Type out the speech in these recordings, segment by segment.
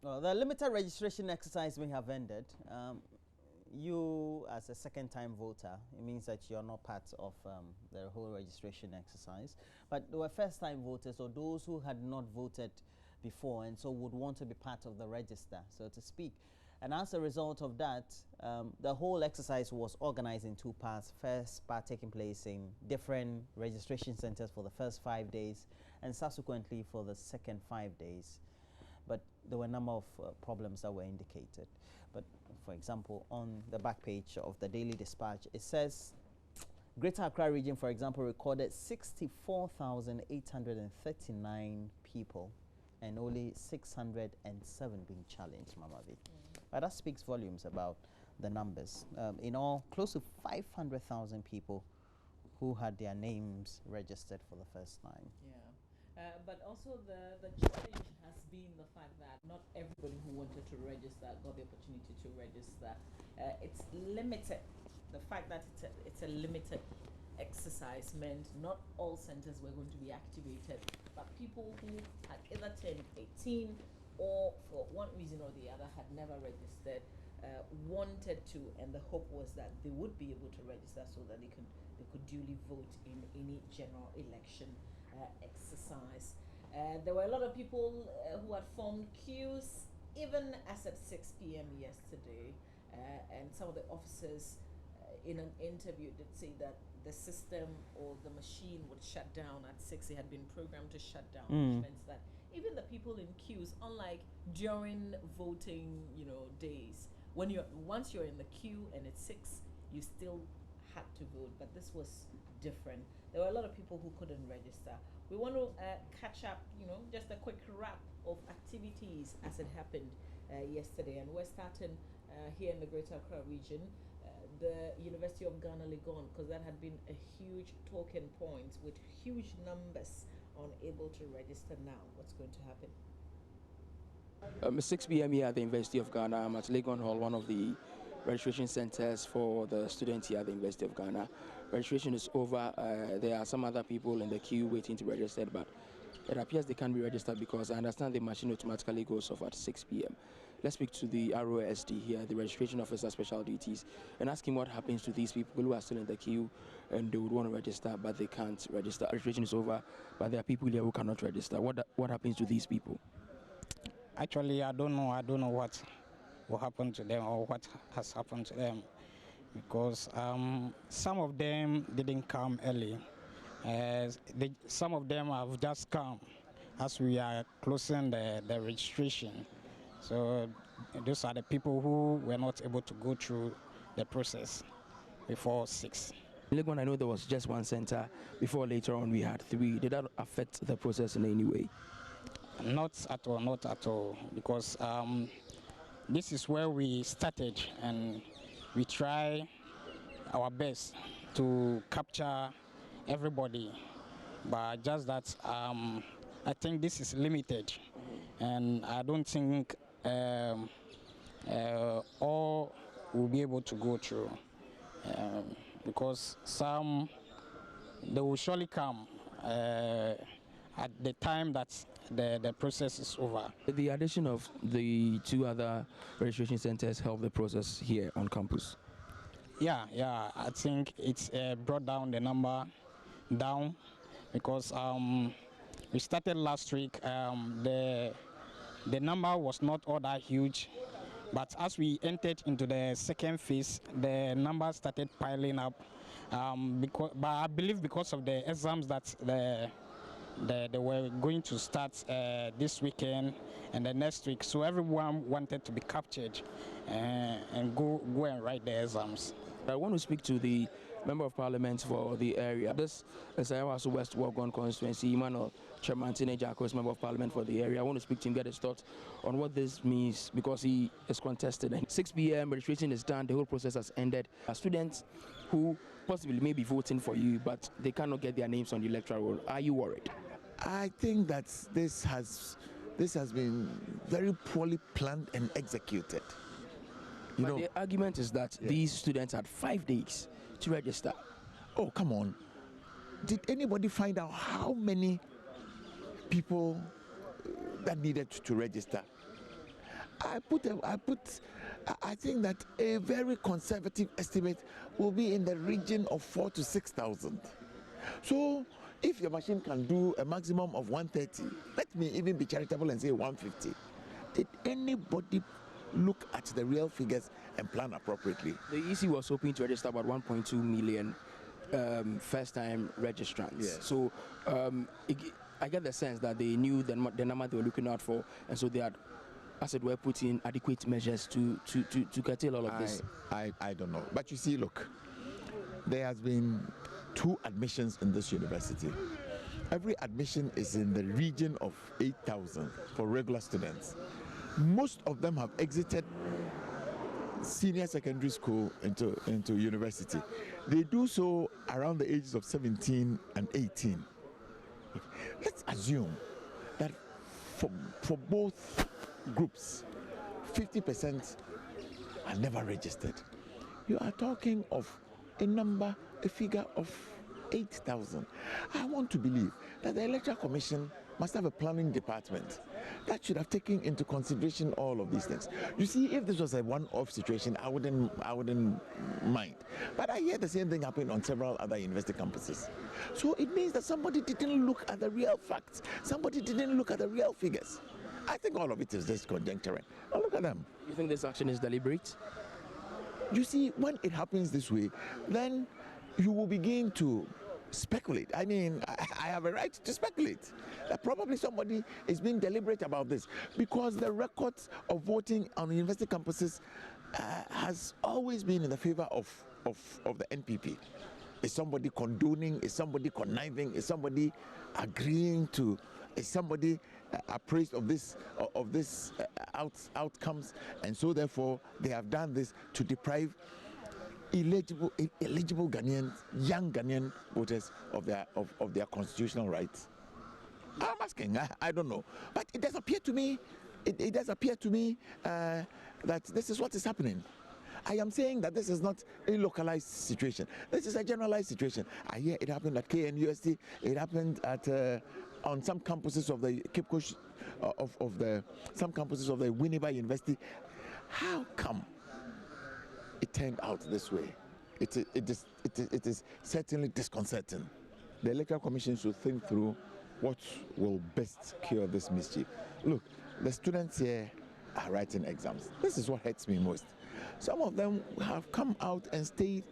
Well, the limited registration exercise may have ended. You, as a second-time voter, it means that you're not part of the whole registration exercise. But there were first-time voters, or those who had not voted before and so would want to be part of the register, so to speak. And as a result of that, the whole exercise was organized in two parts. First part taking place in different registration centers for the first 5 days, and subsequently for the second 5 days. But there were a number of problems that were indicated. But for example, on the back page of the Daily Dispatch, it says Greater Accra region, for example, recorded 64,839 people and only 607 being challenged, Mama V. But that speaks volumes about the numbers. In all, close to 500,000 people who had their names registered for the first time. Yeah. But also the challenge has been the fact that not everybody who wanted to register got the opportunity to register. It's limited. The fact that it's a limited exercise meant not all centers were going to be activated, but people who had either turned 18 or for one reason or the other had never registered wanted to, and the hope was that they would be able to register so that they could duly vote in any general election exercise. There were a lot of people who had formed queues even as at 6 p.m. yesterday, and some of the officers in an interview did say that the system or the machine would shut down at 6. It had been programmed to shut down, which means that even the people in queues, unlike during voting, days, once you're in the queue and it's 6, you still had to vote. But this was different. There were a lot of people who couldn't register. We want to catch up, just a quick wrap of activities as it happened yesterday, and we're starting here in the Greater Accra region. The University of Ghana Legon, because that had been a huge talking point with huge numbers unable to register now. What's going to happen? 6 p.m. here at the University of Ghana. I'm at Legon Hall, one of the registration centers for the students here at the University of Ghana. Registration is over. There are some other people in the queue waiting to register, but it appears they can't be registered because I understand the machine automatically goes off at 6 p.m. Let's speak to the ROSD here, the Registration Officer Special Duties, and ask him what happens to these people who are still in the queue and they would want to register but they can't register. Registration is over, but there are people here who cannot register. What happens to these people? Actually, I don't know what will happen to them or what has happened to them, because some of them didn't come early. Some of them have just come as we are closing the registration. So those are the people who were not able to go through the process before 6. In Legon, I know there was just one center. Before, later on, we had 3. Did that affect the process in any way? Not at all, because this is where we started, and we try our best to capture everybody, but just that I think this is limited, and I don't think all will be able to go through, because some they will surely come at the time that the process is over. The addition of the 2 other registration centers helped the process here on campus. Yeah, I think it's brought down the number down, because we started last week. The number was not all that huge, but as we entered into the second phase, the number started piling up. But I believe because of the exams that they were going to start this weekend and the next week, so everyone wanted to be captured and go and write the exams. I want to speak to the Member of Parliament for the area. This is Ayawaso West Wagon constituency, Emmanuel Chairman Jako is Member of Parliament for the area. I want to speak to him, get his thoughts on what this means, because he is contested. And 6 p.m. registration is done, the whole process has ended. Students who possibly may be voting for you, but they cannot get their names on the electoral roll. Are you worried? I think that this has been very poorly planned and executed. The argument is that these students had 5 days to register. Oh, come on. Did anybody find out how many people that needed to register? I think that a very conservative estimate will be in the region of 4,000 to 6,000. So if your machine can do a maximum of 130, let me even be charitable and say 150. Did anybody look at the real figures and plan appropriately? The EC was hoping to register about 1.2 million first-time registrants. Yes. So I get the sense that they knew the number they were looking out for, and so they had, as it were, put in adequate measures to curtail all of this. I don't know. But you see, look, there has been 2 admissions in this university. Every admission is in the region of 8,000 for regular students. Most of them have exited senior secondary school into university. They do so around the ages of 17 and 18. Let's assume that for both groups, 50% are never registered. You are talking of a figure of 8,000. I want to believe that the Electoral Commission must have a planning department that should have taken into consideration all of these things. You see, if this was a one-off situation, I wouldn't mind. But I hear the same thing happen on several other university campuses. So it means that somebody didn't look at the real facts. Somebody didn't look at the real figures. I think all of it is just conjecture. Now look at them. You think this action is deliberate? You see, when it happens this way, then you will begin to speculate. I mean, I have a right to speculate that probably somebody is being deliberate about this, because the records of voting on university campuses has always been in the favor of the NPP. Is somebody condoning? Is somebody conniving? Is somebody agreeing to? Is somebody appraised of this outcomes? And so therefore they have done this to deprive eligible Ghanaians, young Ghanaian voters of their constitutional rights. I'm asking. I don't know, but it does appear to me. It does appear to me that this is what is happening. I am saying that this is not a localized situation. This is a generalized situation. I hear it happened at KNUST. It happened at on some campuses of the Cape Coast some campuses of the Winneba University. How come it turned out this way? It is certainly disconcerting. The Electoral Commission should think through what will best cure this mischief. Look, the students here are writing exams. This is what hurts me most. Some of them have come out and stayed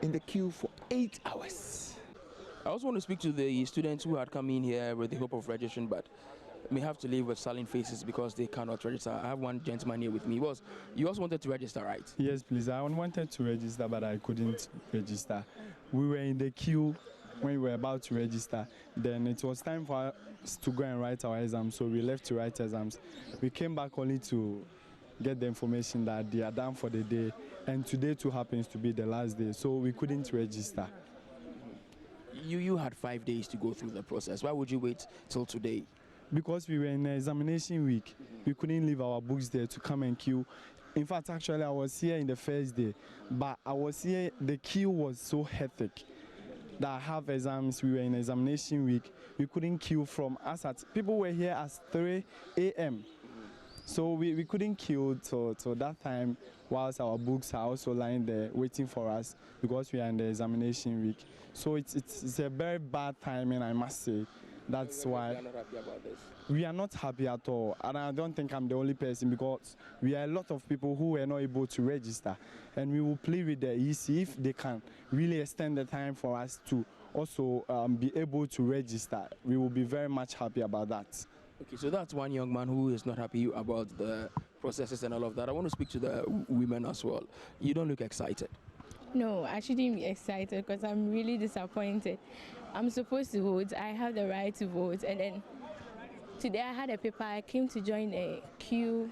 in the queue for 8 hours. I also want to speak to the students who had come in here with the hope of registering, but may have to leave with sullen faces because they cannot register. I have one gentleman here with me. You also wanted to register, right? Yes, please. I wanted to register, but I couldn't register. We were in the queue when we were about to register. Then it was time for us to go and write our exams, so we left to write exams. We came back only to get the information that they are done for the day, and today too happens to be the last day, so we couldn't register. You had 5 days to go through the process. Why would you wait till today? Because we were in examination week. We couldn't leave our books there to come and queue. In fact, actually, I was here in the first day, but I was here, the queue was so hectic that I have exams. We were in examination week. We couldn't queue from us people were here at 3 a.m. So we couldn't queue till that time, whilst our books are also lying there waiting for us because we are in the examination week. So it's a very bad timing, I must say. That's why we are not happy about this. We are not happy at all, and I don't think I'm the only person, because we are a lot of people who were not able to register, and we will plead with the EC if they can really extend the time for us to also be able to register. We will be very much happy about that. Okay, so that's one young man who is not happy about the processes and all of that. I want to speak to the women as well. You don't look excited. No, I shouldn't be excited because I'm really disappointed. I'm supposed to vote. I have the right to vote. And then today I had a paper. I came to join a queue.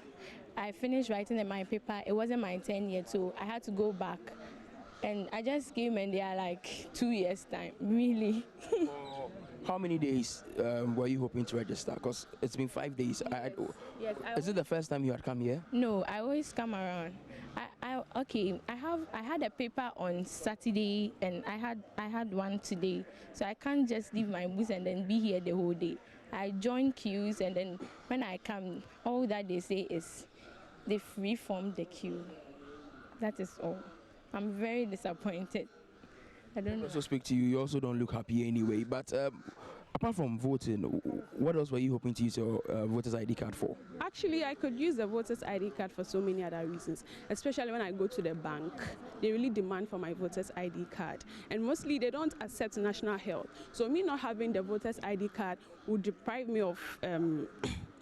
I finished writing my paper. It wasn't my turn yet, so I had to go back. And I just came and they are like 2 years' time, really. How many days were you hoping to register? Because it's been 5 days. Yes, is it the first time you had come here? No, I always come around. I had a paper on Saturday and I had one today, so I can't just leave my books and then be here the whole day. I join queues, and then when I come, all that they say is they reformed the queue. That is all. I'm very disappointed. I don't know. Also speak to you. You also don't look happy anyway. But apart from voting, what else were you hoping to use your voter's ID card for? Actually, I could use the voter's ID card for so many other reasons, especially when I go to the bank. They really demand for my voter's ID card, and mostly they don't accept national health. So me not having the voter's ID card would deprive me of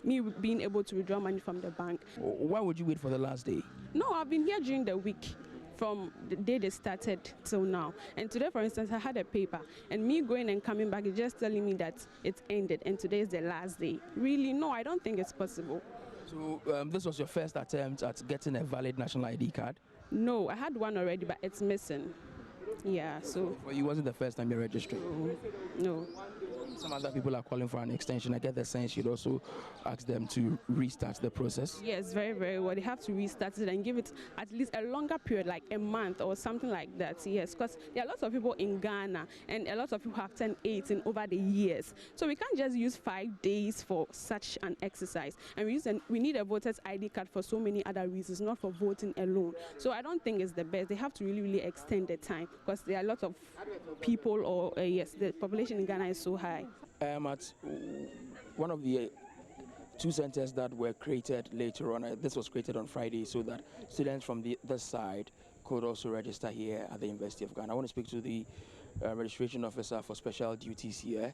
me being able to withdraw money from the bank. Why would you wait for the last day? No, I've been here during the week, from the day they started till now. And today, for instance, I had a paper, and me going and coming back is just telling me that it's ended and today is the last day. Really, no, I don't think it's possible. So this was your first attempt at getting a valid national ID card? No, I had one already, but it's missing. Yeah, so. For you, wasn't the first time you're registering? No. Some other people are calling for an extension. I get the sense you'd also ask them to restart the process. Yes, very, very well. They have to restart it and give it at least a longer period, like a month or something like that. Yes, because there are lots of people in Ghana, and a lot of people have turned 18 over the years. So we can't just use 5 days for such an exercise. And we need a voter's ID card for so many other reasons, not for voting alone. So I don't think it's the best. They have to really, really extend the time, because there are a lot of people, or yes, the population in Ghana is so high. At one of the 2 centers that were created later on, this was created on Friday so that students from this side could also register here at the University of Ghana. I want to speak to the registration officer for special duties here,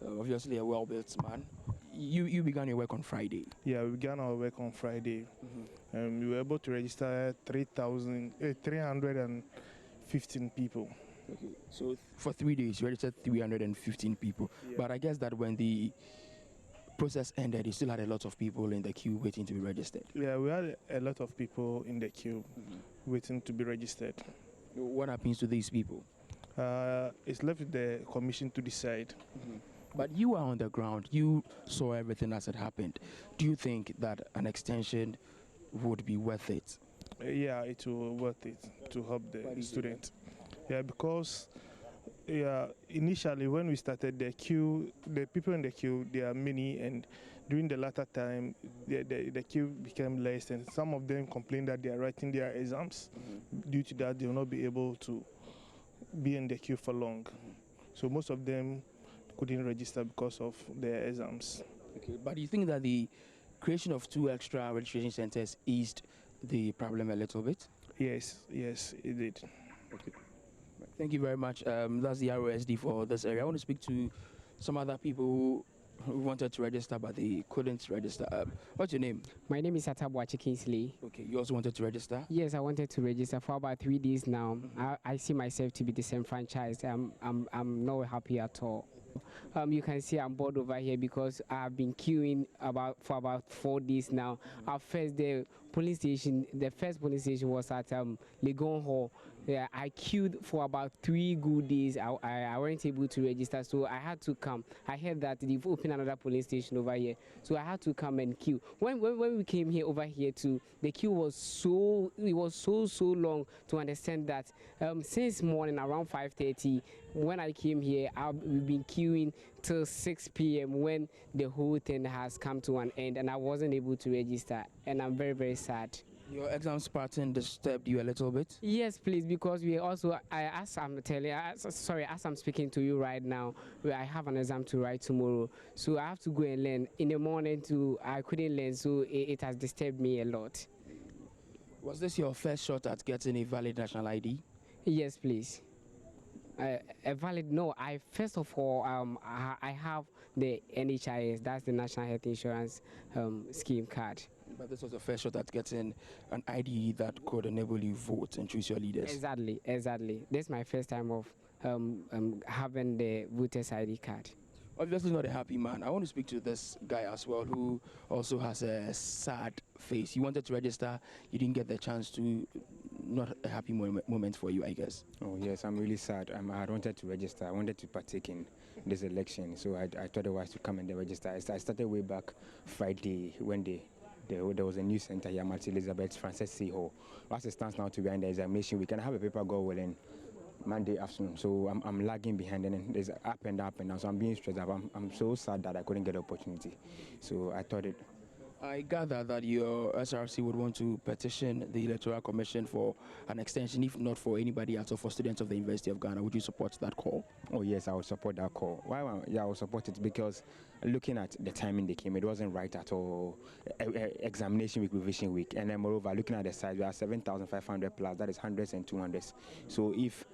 obviously a well-built man. You began your work on Friday. Yeah, we began our work on Friday. We were able to register 315 people. Okay, so for 3 days, you registered 315 people. Yeah. But I guess that when the process ended, you still had a lot of people in the queue waiting to be registered. Yeah, we had a lot of people in the queue waiting to be registered. What happens to these people? It's left with the commission to decide. But you are on the ground. You saw everything as it happened. Do you think that an extension would be worth it? Yeah, it will be worth it to help the students. Yeah, because initially when we started the queue, the people in the queue, there are many, and during the latter time, the queue became less, and some of them complained that they are writing their exams. Due to that, they will not be able to be in the queue for long. So most of them couldn't register because of their exams. Okay, but do you think that the creation of 2 extra registration centers eased the problem a little bit? Yes, it did. Okay. Thank you very much. That's the ROSD for this area. I want to speak to some other people who wanted to register, but they couldn't register. What's your name? My name is Atabwachi Kingsley. Okay, you also wanted to register? Yes, I wanted to register for about 3 days now. I see myself to be disenfranchised. I'm not happy at all. You can see I'm bored over here because I've been queuing for about 4 days now. Our first day the first police station was at Legon Hall. Yeah, I queued for about 3 good days. I weren't able to register, so I had to come. I heard that they've opened another police station over here, so I had to come and queue. When we came here over here too, the queue was so long to understand that since morning around 5:30, when I came here, we've been queuing till 6 p.m. when the whole thing has come to an end, and I wasn't able to register, and I'm very, very sad. Your exam pattern disturbed you a little bit? Yes, please, because we also, as I'm speaking to you right now, I have an exam to write tomorrow, so I have to go and learn. In the morning I couldn't learn, so it has disturbed me a lot. Was this your first shot at getting a valid national ID? Yes, please. A valid, no, first of all, I have the NHIS, that's the National Health Insurance Scheme card. But this was the first shot at getting an ID that could enable you vote and choose your leaders. Exactly. This is my first time of having the voter's ID card. Obviously not a happy man. I want to speak to this guy as well, who also has a sad face. You wanted to register, you didn't get the chance to. Not a happy moment for you, I guess. Oh yes, I'm really sad. I wanted to register. I wanted to partake in this election, so I thought it was to come and register. I started way back Friday when there was a new center here, Marty Elizabeth Francis C. Hall. As it stands now to be in the examination, we can have a paper go well in Monday afternoon. So I'm lagging behind, and there's up and down. So I'm being stressed out. I'm so sad that I couldn't get the opportunity. So I thought I gather that your SRC would want to petition the Electoral Commission for an extension, if not for anybody else or for students of the University of Ghana. Would you support that call? Oh yes, I would support that call. Why? Yeah, I would support it because looking at the timing they came, it wasn't right at all. Examination week, revision week, and then moreover, looking at the size, we are 7,500 plus. That is hundreds and 200s. So if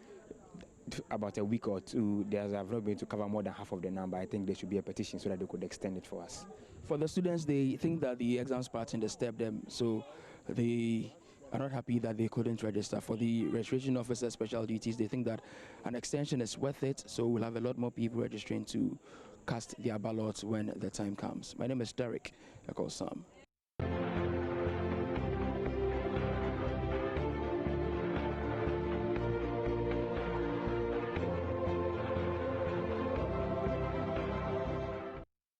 about a week or two, they have not been able to cover more than half of the number, I think there should be a petition so that they could extend it for us. For the students, they think that the exams pattern disturbed them, so they are not happy that they couldn't register. For the registration officer special duties, they think that an extension is worth it, so we'll have a lot more people registering to cast their ballots when the time comes. My name is Derek. I call Sam.